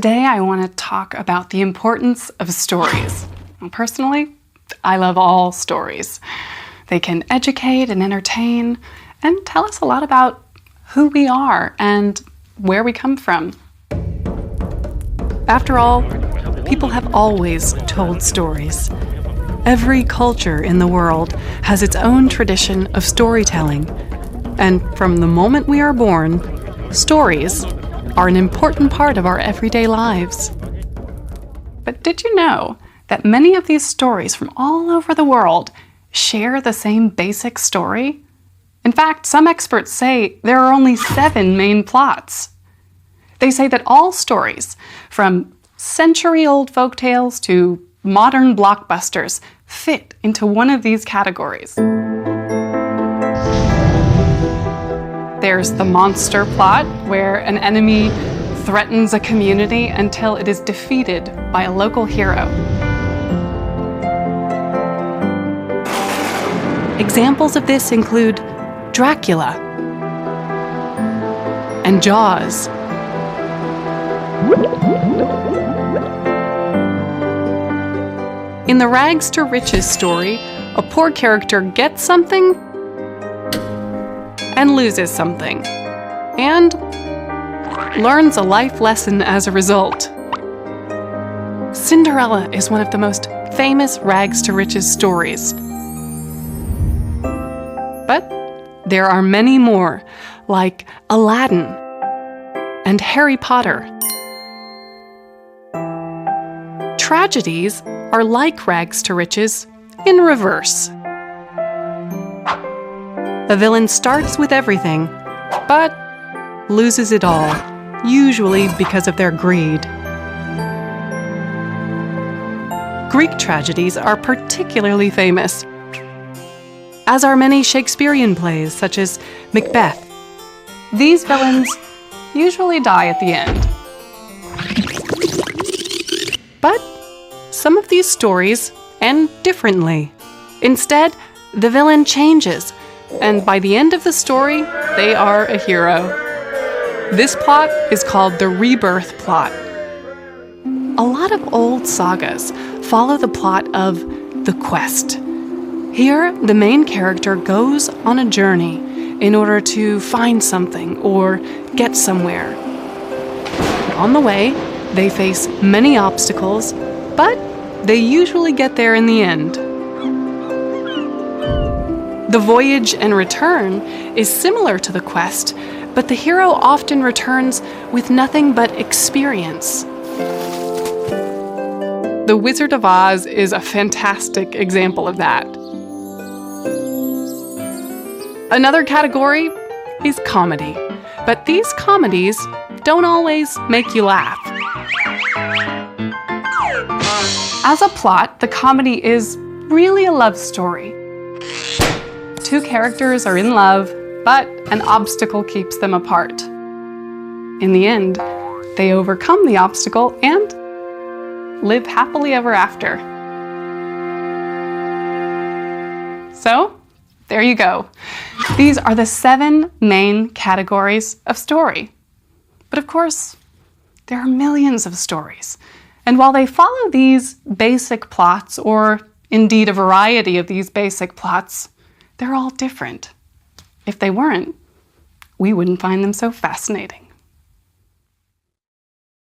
Today I want to talk about the importance of stories. Personally, I love all stories. They can educate and entertain and tell us a lot about who we are and where we come from. After all, people have always told stories. Every culture in the world has its own tradition of storytelling. And from the moment we are born, stories are an important part of our everyday lives. But did you know that many of these stories from all over the world share the same basic story? In fact, some experts say there are only 7 main plots. They say that all stories, from century-old folktales to modern blockbusters, fit into one of these categories. There's the monster plot, where an enemy threatens a community until it is defeated by a local hero. Examples of this include Dracula and Jaws. In the rags to riches story, a poor character gets something and loses something, and learns a life lesson as a result. Cinderella is one of the most famous rags to riches stories. But there are many more, like Aladdin and Harry Potter. Tragedies are like rags to riches in reverse. The villain starts with everything, but loses it all, usually because of their greed. Greek tragedies are particularly famous, as are many Shakespearean plays, such as Macbeth. These villains usually die at the end. But some of these stories end differently. Instead, the villain changes, and by the end of the story, they are a hero. This plot is called the rebirth plot. A lot of old sagas follow the plot of The Quest. Here, the main character goes on a journey in order to find something or get somewhere. On the way, they face many obstacles, but they usually get there in the end. The voyage and return is similar to The Quest, but the hero often returns with nothing but experience. The Wizard of Oz is a fantastic example of that. Another category is comedy, but these comedies don't always make you laugh. As a plot, the comedy is really a love story. 2 characters are in love, but an obstacle keeps them apart. In the end, they overcome the obstacle and live happily ever after. So, there you go. These are the 7 main categories of story. But of course, there are millions of stories. And while they follow these basic plots, or indeed a variety of these basic plots, they're all different. If they weren't, we wouldn't find them so fascinating.